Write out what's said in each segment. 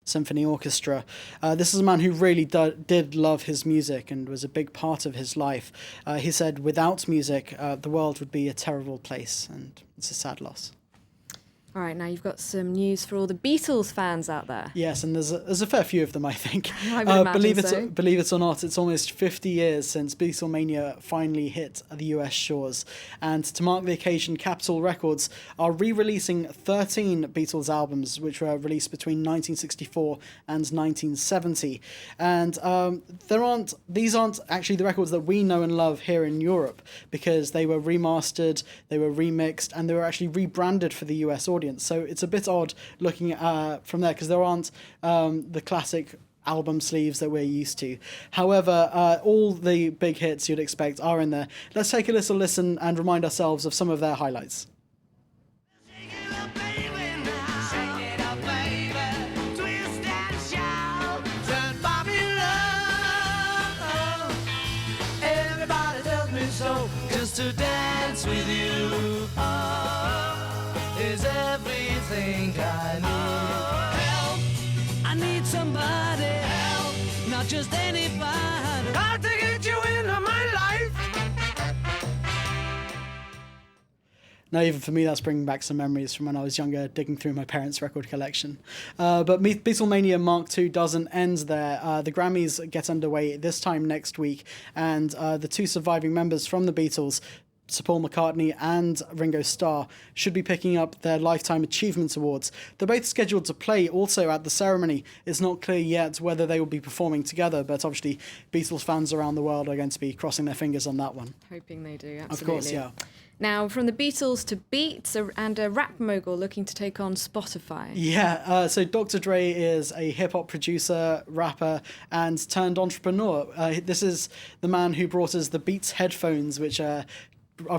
Symphony Orchestra. This is a man who really did love his music and was a big part of his life. He said, without music, the world would be a terrible place, and it's a sad loss. All right, now you've got some news for all the Beatles fans out there. Yes, and there's a fair few of them, I think. I would imagine so. Believe it or not, it's almost 50 years since Beatlemania finally hit the US shores. And to mark the occasion, Capitol Records are re-releasing 13 Beatles albums, which were released between 1964 and 1970. And these aren't actually the records that we know and love here in Europe, because they were remastered, they were remixed, and they were actually rebranded for the US audience. So it's a bit odd looking from there, because there aren't the classic album sleeves that we're used to. However, all the big hits you'd expect are in there. Let's take a little listen and remind ourselves of some of their highlights. Just to dance with you is everything I need. Help, I need somebody. Help, not just anybody. Got to get you into my life. Now, even for me, that's bringing back some memories from when I was younger, digging through my parents' record collection. But Beatlemania Mark II doesn't end there. The Grammys get underway this time next week, and the two surviving members from the Beatles, Sir Paul McCartney and Ringo Starr, should be picking up their Lifetime Achievement Awards. They're both scheduled to play also at the ceremony. It's not clear yet whether they will be performing together, but obviously Beatles fans around the world are going to be crossing their fingers on that one. Hoping they do, absolutely. Of course, yeah. Now, from the Beatles to Beats, and a rap mogul looking to take on Spotify. Yeah, so Dr. Dre is a hip-hop producer, rapper, and turned entrepreneur. This is the man who brought us the Beats headphones, which are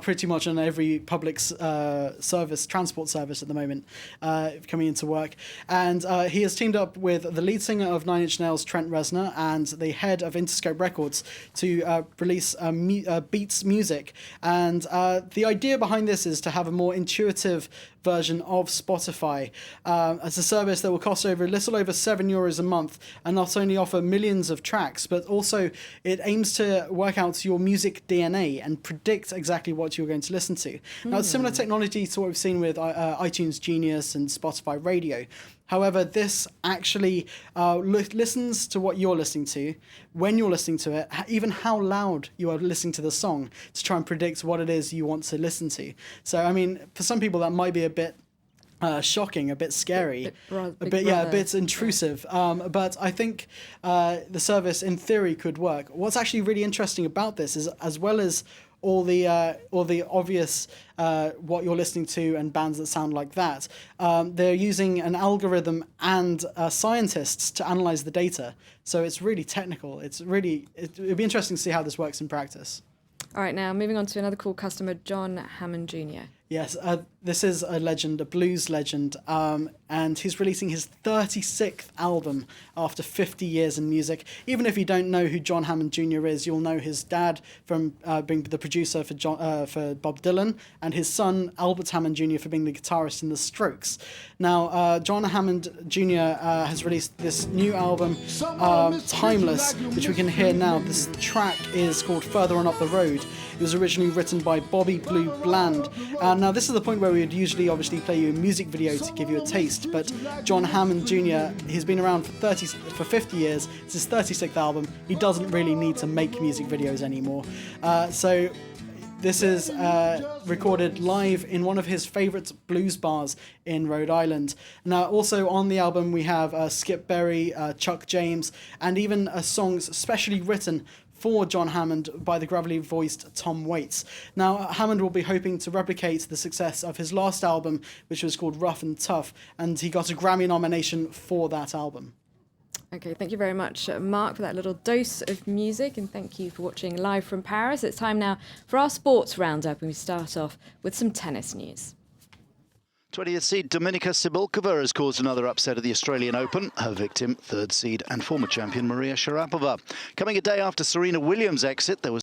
pretty much on every public transport service at the moment, coming into work. And he has teamed up with the lead singer of Nine Inch Nails, Trent Reznor, and the head of Interscope Records to release BeatsMusic. And the idea behind this is to have a more intuitive version of Spotify as a service that will cost a little over €7 a month, and not only offer millions of tracks, but also it aims to work out your music DNA and predict exactly what you're going to listen to. Now, it's similar technology to what we've seen with iTunes Genius and Spotify Radio. However, this actually listens to what you're listening to, when you're listening to it, even how loud you are listening to the song, to try and predict what it is you want to listen to. So, I mean, for some people that might be a bit shocking, a bit scary, a bit intrusive. But I think the service, in theory, could work. What's actually really interesting about this is, as well as all the obvious what you're listening to and bands that sound like that, they're using an algorithm and scientists to analyze the data. So it's really technical. It'd be interesting to see how this works in practice. All right, now moving on to another cool customer, John Hammond Jr. Yes, this is a legend, a blues legend, and he's releasing his 36th album after 50 years in music. Even if you don't know who John Hammond Jr. is, you'll know his dad from being the producer for Bob Dylan, and his son, Albert Hammond Jr., for being the guitarist in The Strokes. Now, John Hammond Jr. Has released this new album, Timeless, which we can hear now. This track is called Further On Up the Road. It was originally written by Bobby Blue Bland. Now, this is the point where we would usually obviously play you a music video to give you a taste, but John Hammond Jr., he's been around for 50 years. It's his 36th album. He doesn't really need to make music videos anymore. So this is recorded live in one of his favourite blues bars in Rhode Island. Now, also on the album, we have Skip Berry, Chuck James, and even songs specially written for John Hammond by the gravelly-voiced Tom Waits. Now, Hammond will be hoping to replicate the success of his last album, which was called Rough and Tough, and he got a Grammy nomination for that album. Okay, thank you very much, Mark, for that little dose of music, and thank you for watching live from Paris. It's time now for our sports roundup, and we start off with some tennis news. 20th seed Dominika Cibulkova has caused another upset at the Australian Open. Her victim, 3rd seed and former champion Maria Sharapova. Coming a day after Serena Williams' exit, there was